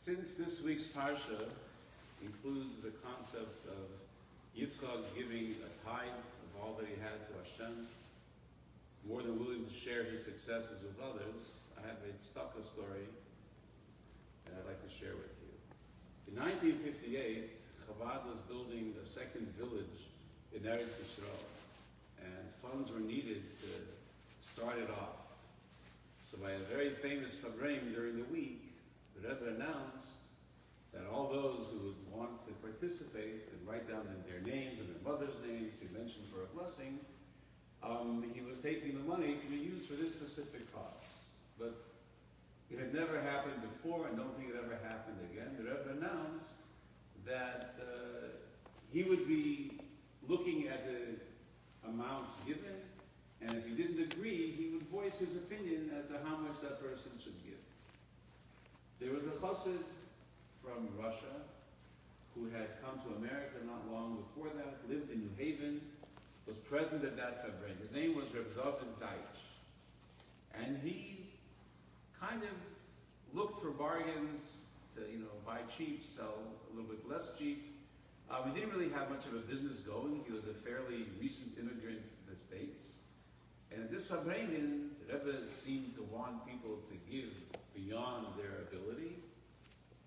Since this week's Parsha includes the concept of Yitzchak giving a tithe of all that he had to Hashem, more than willing to share his successes with others, I have a tzedakah story that I'd like to share with you. In 1958, Chabad was building a second village in Eretz Yisrael, and funds were needed to start it off. So by a very famous Fabreim during the week, the Rebbe announced that all those who would want to participate and write down their names and their mother's names, he mentioned for a blessing, he was taking the money to be used for this specific cause. But it had never happened before, and don't think it ever happened again. The Rebbe announced that he would be looking at the amounts given, and if he didn't agree, he would voice his opinion as to how much that person should give. There was a chassid from Russia who had come to America not long before that, lived in New Haven, was present at that Fabreim. His name was Reb David Deitch. And he kind of looked for bargains to, buy cheap, sell a little bit less cheap. He didn't really have much of a business going. He was a fairly recent immigrant to the States. And at this Fabreim, the Rebbe seemed to want people to give beyond their ability,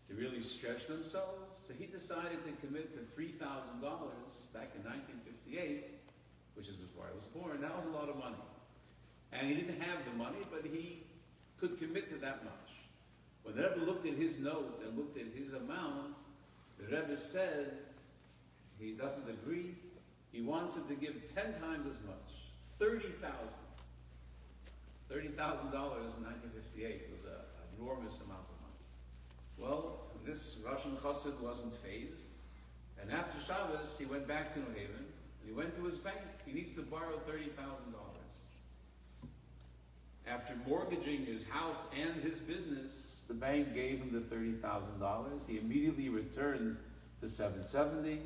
to really stretch themselves. So he decided to commit to $3,000 back in 1958, which is before I was born. That was a lot of money. And he didn't have the money, but he could commit to that much. When the Rebbe looked at his note and looked at his amount, the Rebbe said he doesn't agree. He wants it to give 10 times as much, $30,000. $30,000 in 1958 was an enormous amount of money. Well, this Russian chassid wasn't fazed, and after Shabbos, he went back to New Haven, and he went to his bank. He needs to borrow $30,000. After mortgaging his house and his business, the bank gave him the $30,000. He immediately returned to $770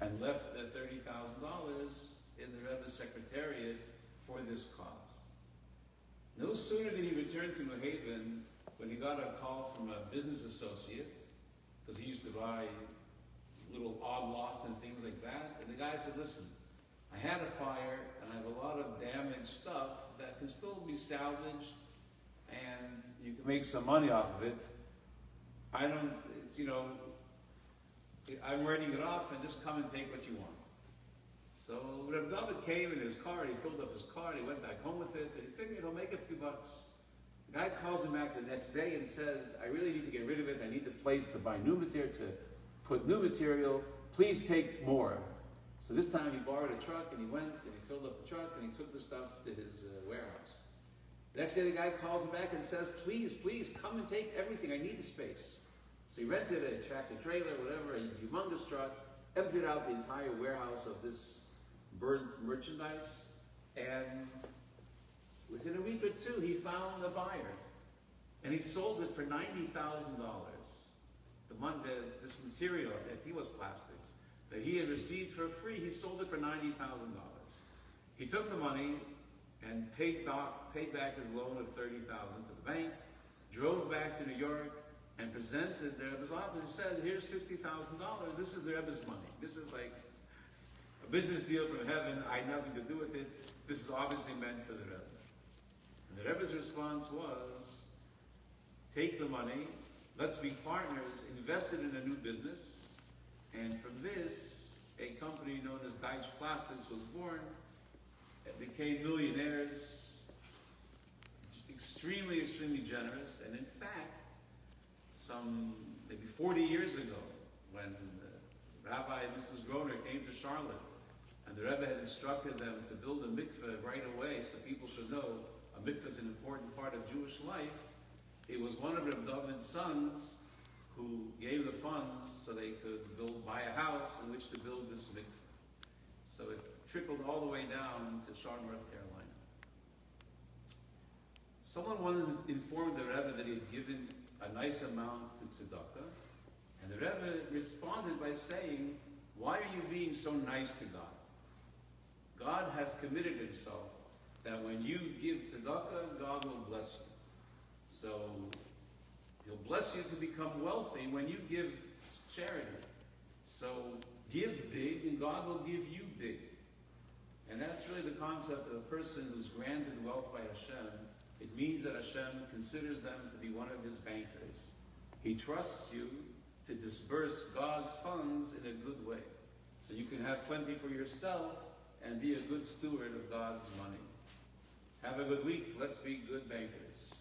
and left the $30,000 in the Rebbe's secretariat for this cause. No sooner did he return to New Haven when he got a call from a business associate, because he used to buy little odd lots and things like that. And the guy said, listen, I had a fire and I have a lot of damaged stuff that can still be salvaged and you can make some money off of it. I'm writing it off and just come and take what you want. So Reb David came in his car, he filled up his car, he went back home with it, and he figured he'll make a few bucks. The guy calls him back the next day and says, I really need to get rid of it, I need the place to buy new material, to put new material, please take more. So this time he borrowed a truck and he went and he filled up the truck and he took the stuff to his warehouse. The next day the guy calls him back and says, please, come and take everything, I need the space. So he rented a tractor trailer, whatever, a humongous truck, emptied out the entire warehouse of this burnt merchandise, and within a week or two he found a buyer. And he sold it for $90,000. This material, I think was plastics, that he had received for free, he sold it for $90,000. He took the money and paid back his loan of $30,000 to the bank, drove back to New York, and presented the Rebbe's office and said, here's $60,000, this is the Rebbe's money. This is like a business deal from heaven, I had nothing to do with it. This is obviously meant for the Rebbe. And the Rebbe's response was, take the money, let's be partners, invest it in a new business, and from this, a company known as Deitch Plastics was born. It became millionaires, extremely, extremely generous, and in fact, some maybe 40 years ago, when Rabbi and Mrs. Groner came to Charlotte, and the Rebbe had instructed them to build a mikveh right away, so people should know a mikveh is an important part of Jewish life. It was one of Reb David's sons who gave the funds so they could buy a house in which to build this mikveh. So it trickled all the way down to Charlotte, North Carolina. Someone once informed the Rebbe that he had given a nice amount to tzedakah, and the Rebbe responded by saying, why are you being so nice to God? God has committed himself that when you give tzedakah, God will bless you. So He'll bless you to become wealthy when you give charity. So give big and God will give you big. And that's really the concept of a person who's granted wealth by Hashem. It means that Hashem considers them to be one of his bankers. He trusts you to disperse God's funds in a good way. So you can have plenty for yourself and be a good steward of God's money. Have a good week. Let's be good bankers.